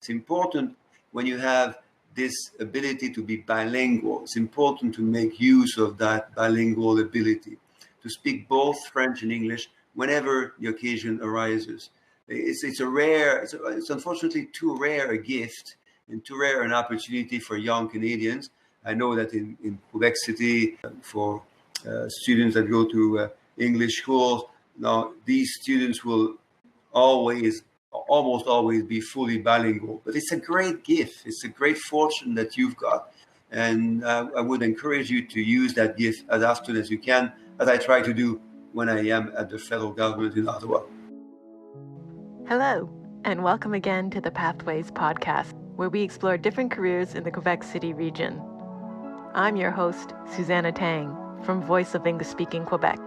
It's important when you have this ability to be bilingual. It's important to make use of that bilingual ability, to speak both French and English whenever the occasion arises. It's unfortunately too rare a gift and too rare an opportunity for young Canadians. I know that in Quebec City, for students that go to English schools, now these students will almost always be fully bilingual. But it's a great gift. It's a great fortune that you've got. And I would encourage you to use that gift as often as you can, as I try to do when I am at the federal government in Ottawa. Hello, and welcome again to the Pathways podcast, where we explore different careers in the Quebec City region. I'm your host, Susanna Tang, from Voice of English-Speaking Quebec.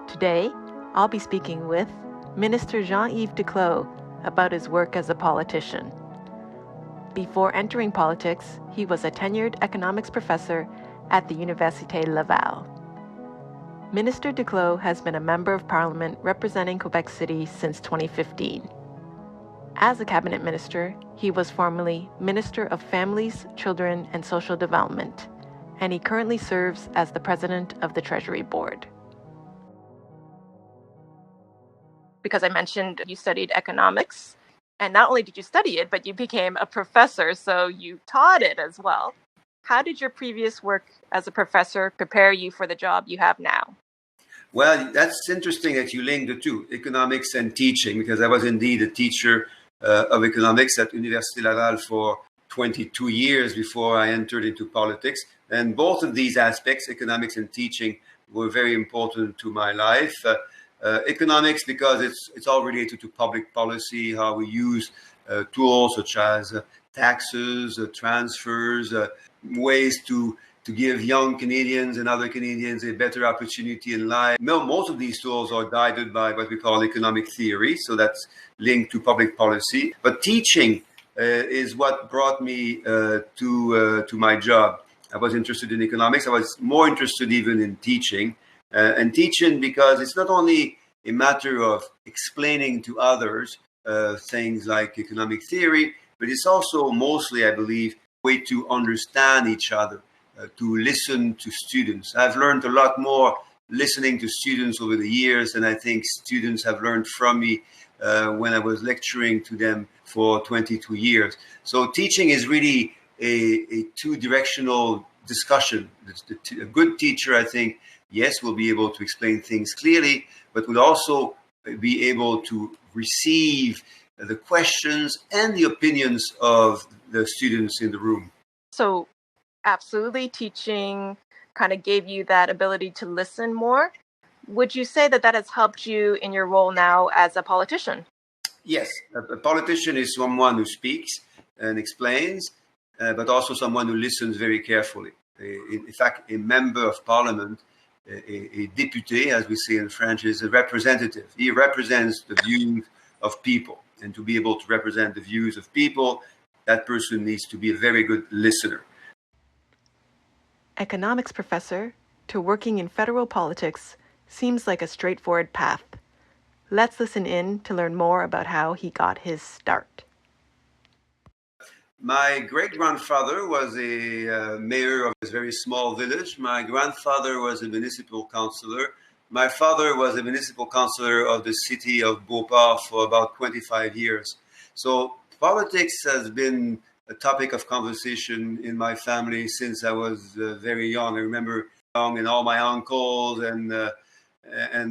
Today, I'll be speaking with Minister Jean-Yves Duclos about his work as a politician. Before entering politics, he was a tenured economics professor at the Université Laval. Minister Duclos has been a member of Parliament representing Quebec City since 2015. As a cabinet minister, he was formerly Minister of Families, Children and Social Development, and he currently serves as the President of the Treasury Board. Because I mentioned you studied economics, and not only did you study it, but you became a professor, so you taught it as well. How did your previous work as a professor prepare you for the job you have now? Well, that's interesting that you link the two, economics and teaching, because I was indeed a teacher of economics at Université Laval for 22 years before I entered into politics. And both of these aspects, economics and teaching, were very important to my life. Economics, because it's all related to public policy, how we use tools such as taxes, transfers, ways to give young Canadians and other Canadians a better opportunity in life. Most of these tools are guided by what we call economic theory, so that's linked to public policy. But teaching is what brought me to my job. I was interested in economics. I was more interested even in teaching. And teaching, because it's not only a matter of explaining to others things like economic theory, but it's also mostly, I believe, a way to understand each other, to listen to students. I've learned a lot more listening to students over the years than I think students have learned from me when I was lecturing to them for 22 years. So teaching is really a two-directional discussion. A good teacher, I think, yes, will be able to explain things clearly, but will also be able to receive the questions and the opinions of the students in the room. So absolutely, teaching kind of gave you that ability to listen more. Would you say that has helped you in your role now as a politician? Yes, a politician is someone who speaks and explains, but also someone who listens very carefully. In fact, a member of parliament, a député, as we say in French, is a representative. He represents the views of people. And to be able to represent the views of people, that person needs to be a very good listener. Economics professor to working in federal politics seems like a straightforward path. Let's listen in to learn more about how he got his start. My great-grandfather was a mayor of a very small village. My grandfather was a municipal councillor. My father was a municipal councillor of the city of Beauport for about 25 years. So politics has been a topic of conversation in my family since I was very young. I remember young and all my uncles and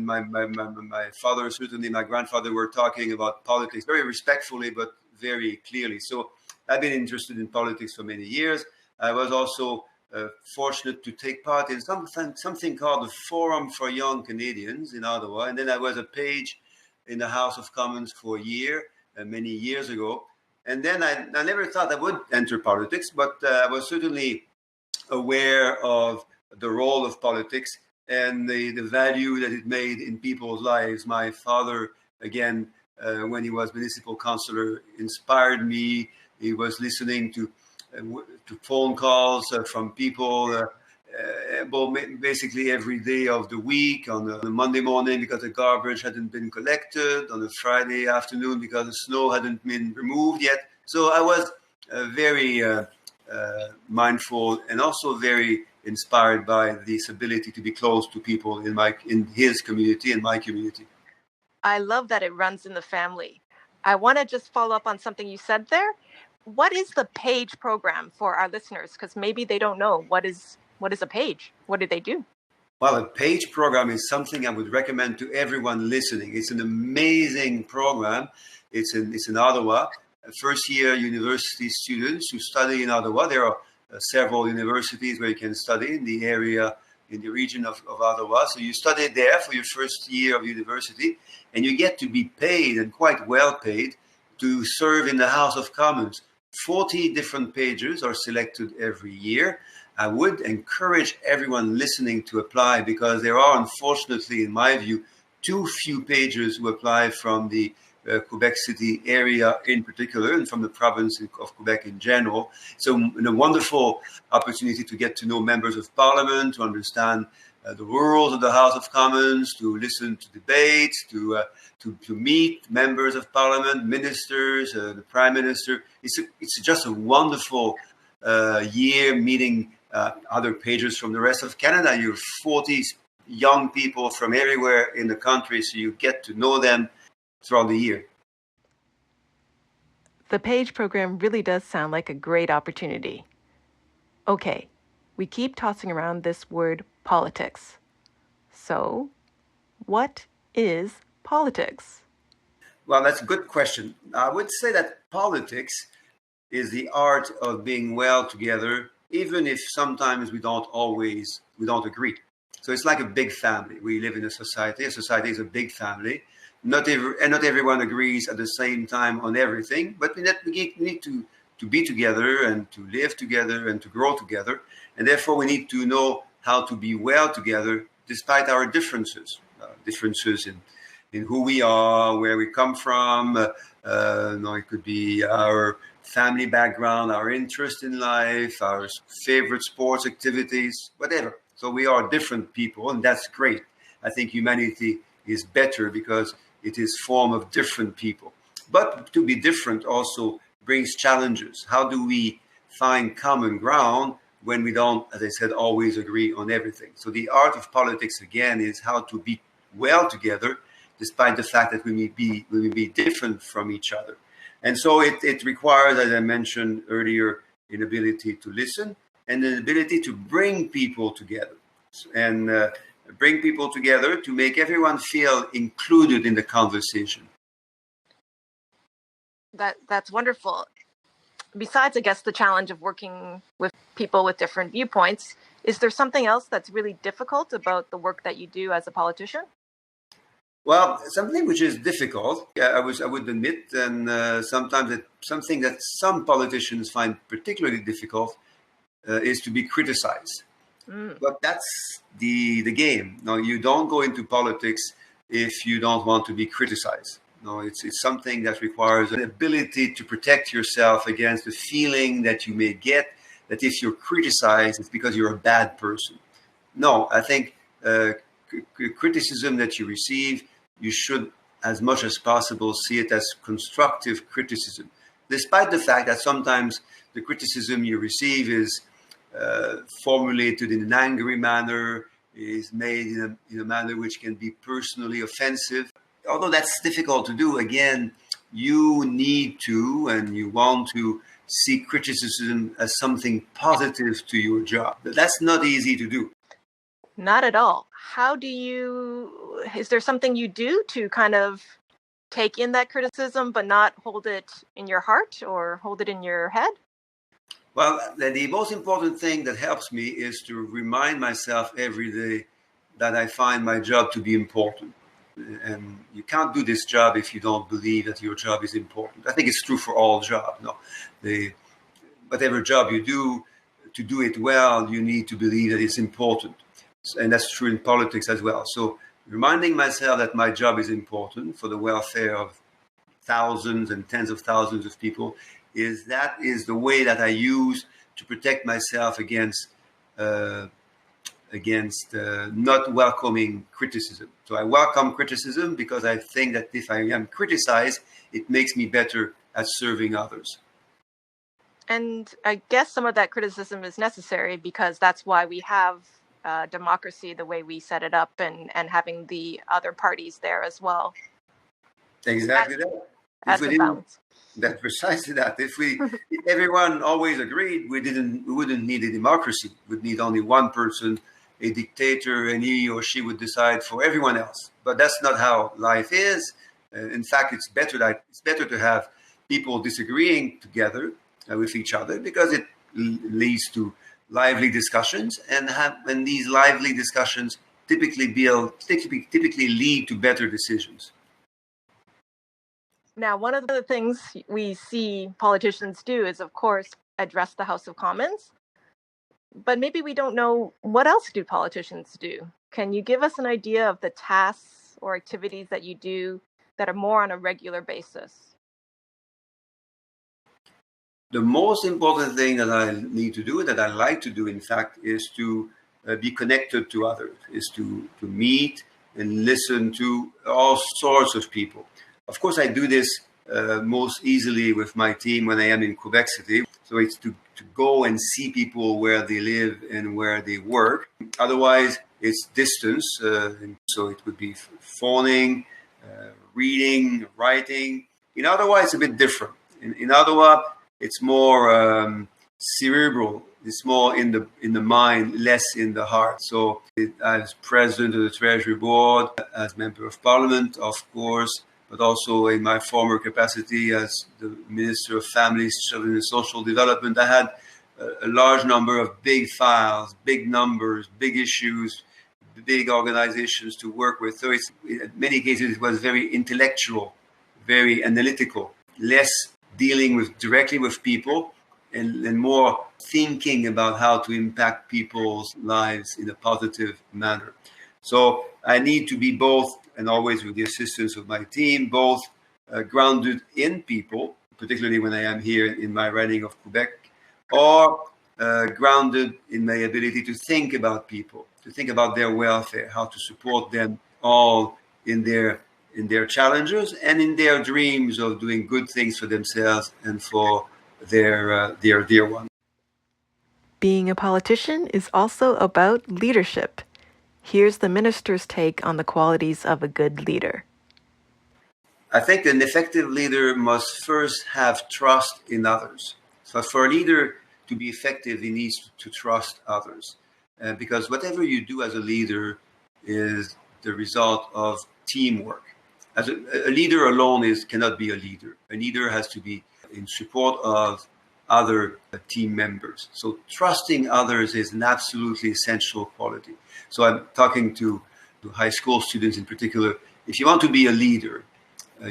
my father, certainly my grandfather, were talking about politics very respectfully, but very clearly. So I've been interested in politics for many years. I was also fortunate to take part in something called the Forum for Young Canadians in Ottawa. And then I was a page in the House of Commons for a year, many years ago. And then I never thought I would enter politics, but I was certainly aware of the role of politics and the value that it made in people's lives. My father, again, when he was municipal councillor, inspired me. He was listening to phone calls from people basically every day of the week, on a Monday morning because the garbage hadn't been collected, on a Friday afternoon because the snow hadn't been removed yet. So I was very mindful and also very inspired by this ability to be close to people in his community and my community. I love that it runs in the family. I want to just follow up on something you said there. What is the PAGE program for our listeners? Because maybe they don't know what is a PAGE. What do they do? Well, a PAGE program is something I would recommend to everyone listening. It's an amazing program. It's in Ottawa. First-year university students who study in Ottawa. There are several universities where you can study in the area, in the region of Ottawa. So you study there for your first year of university, and you get to be paid, and quite well paid, to serve in the House of Commons. 40 different pages are selected every year. I would encourage everyone listening to apply, because there are, unfortunately, in my view, too few pages who apply from the Quebec City area in particular, and from the province of Quebec in general. So a wonderful opportunity to get to know members of parliament, to understand the rules of the House of Commons, to listen to debates, to meet members of parliament, ministers, the prime minister. It's just a wonderful year meeting other pages from the rest of Canada. You're 40 young people from everywhere in the country, so you get to know them throughout the year. The PAGE program really does sound like a great opportunity. Okay, we keep tossing around this word politics. So, what is politics? Well, that's a good question. I would say that politics is the art of being well together, even if sometimes we don't agree. So it's like a big family. We live in a society. A society is a big family. Not everyone agrees at the same time on everything, but we need to be together and to live together and to grow together. And therefore, we need to know how to be well together despite our differences. Differences in who we are, where we come from. It could be our family background, our interest in life, our favorite sports activities, whatever. So we are different people, and that's great. I think humanity is better because it is formed of different people. But to be different also brings challenges. How do we find common ground when we don't, as I said, always agree on everything? So the art of politics, again, is how to be well together, despite the fact that we may be different from each other. And so it requires, as I mentioned earlier, an ability to listen and an ability to bring people together. And bring people together to make everyone feel included in the conversation. That's wonderful. Besides, I guess, the challenge of working with people with different viewpoints, is there something else that's really difficult about the work that you do as a politician? Well, something which is difficult, I would admit, and sometimes something that some politicians find particularly difficult is to be criticized. But that's the game. No, you don't go into politics if you don't want to be criticized. No, it's something that requires an ability to protect yourself against the feeling that you may get that if you're criticized, it's because you're a bad person. No, I think criticism that you receive, you should, as much as possible, see it as constructive criticism, despite the fact that sometimes the criticism you receive is formulated in an angry manner, is made in a manner which can be personally offensive. Although that's difficult to do, again, you need to and you want to see criticism as something positive to your job. But that's not easy to do. Not at all. Is there something you do to kind of take in that criticism but not hold it in your heart or hold it in your head? Well, the most important thing that helps me is to remind myself every day that I find my job to be important. And you can't do this job if you don't believe that your job is important. I think it's true for all jobs. No, whatever job you do, to do it well, you need to believe that it's important. And that's true in politics as well. So reminding myself that my job is important for the welfare of thousands and tens of thousands of people is the way that I use to protect myself against not welcoming criticism. So I welcome criticism because I think that if I am criticized, it makes me better at serving others. And I guess some of that criticism is necessary because that's why we have democracy the way we set it up, and having the other parties there as well. Exactly that. If As we a didn't, balance. that's precisely that. If everyone always agreed, we wouldn't need a democracy. We'd need only one person, a dictator, and he or she would decide for everyone else. But that's not how life is. In fact, it's better to have people disagreeing together with each other, because it leads to lively discussions, and these lively discussions typically lead to better decisions. Now, one of the things we see politicians do is, of course, address the House of Commons. But maybe we don't know, what else do politicians do? Can you give us an idea of the tasks or activities that you do that are more on a regular basis? The most important thing that I need to do, that I like to do, in fact, is to be connected to others, is to meet and listen to all sorts of people. Of course, I do this most easily with my team when I am in Quebec City. So it's to go and see people where they live and where they work. Otherwise, it's distance. So it would be phoning, reading, writing. In Ottawa, it's a bit different. In Ottawa, it's more cerebral. It's more in the mind, less in the heart. So, as president of the Treasury Board, as member of Parliament, of course, but also in my former capacity as the Minister of Families, Children and Social Development, I had a large number of big files, big numbers, big issues, big organizations to work with. So in many cases, it was very intellectual, very analytical, less dealing directly with people, and more thinking about how to impact people's lives in a positive manner. So I need to be both, and always with the assistance of my team, both grounded in people, particularly when I am here in my riding of Quebec, or grounded in my ability to think about people, to think about their welfare, how to support them all in their challenges and in their dreams of doing good things for themselves and for their dear ones. Being a politician is also about leadership. Here's the minister's take on the qualities of a good leader. I think an effective leader must first have trust in others. So for a leader to be effective, he needs to trust others. Because whatever you do as a leader is the result of teamwork. As a leader alone cannot be a leader. A leader has to be in support of other team members. So trusting others is an absolutely essential quality. So I'm talking to high school students in particular. If you want to be a leader,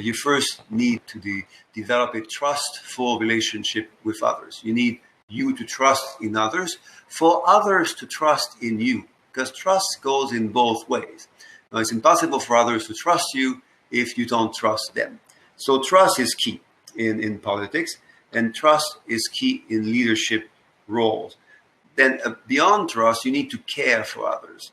you first need to develop a trustful relationship with others. You need you to trust in others, for others to trust in you, because trust goes in both ways. Now, it's impossible for others to trust you if you don't trust them. So trust is key in politics, and trust is key in leadership roles. Then beyond trust, you need to care for others.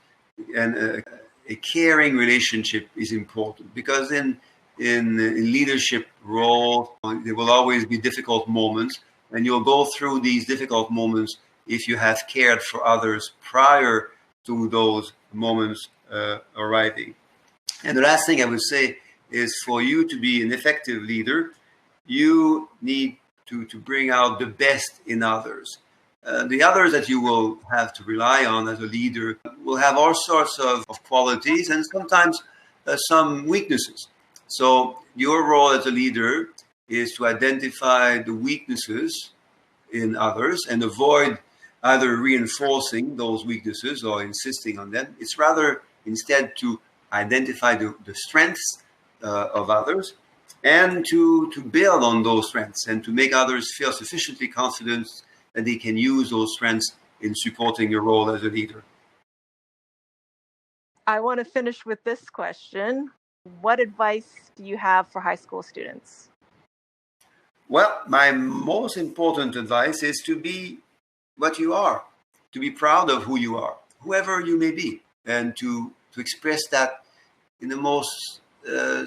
And a caring relationship is important, because in leadership roles, there will always be difficult moments, and you'll go through these difficult moments if you have cared for others prior to those moments arriving. And the last thing I would say is, for you to be an effective leader, you need to bring out the best in others. The others that you will have to rely on as a leader will have all sorts of qualities, and sometimes some weaknesses. So your role as a leader is to identify the weaknesses in others and avoid either reinforcing those weaknesses or insisting on them. It's rather instead to identify the strengths of others, and to build on those strengths, and to make others feel sufficiently confident that they can use those strengths in supporting your role as a leader. I want to finish with this question. What advice do you have for high school students? Well, my most important advice is to be what you are, to be proud of who you are, whoever you may be, and to express that in the most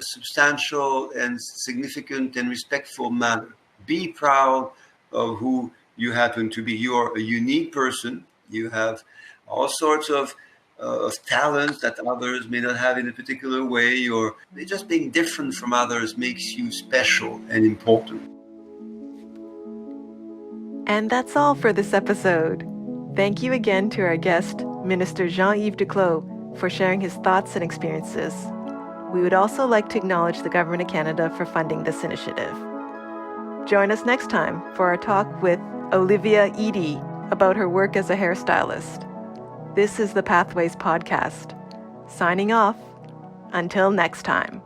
substantial and significant and respectful manner. Be proud of who you happen to be. You're a unique person. You have all sorts of talents that others may not have in a particular way, or just being different from others makes you special and important. And that's all for this episode. Thank you again to our guest, Minister Jean-Yves Duclos, for sharing his thoughts and experiences. We would also like to acknowledge the Government of Canada for funding this initiative. Join us next time for our talk with Olivia Eady about her work as a hairstylist. This is the Pathways Podcast. Signing off. Until next time.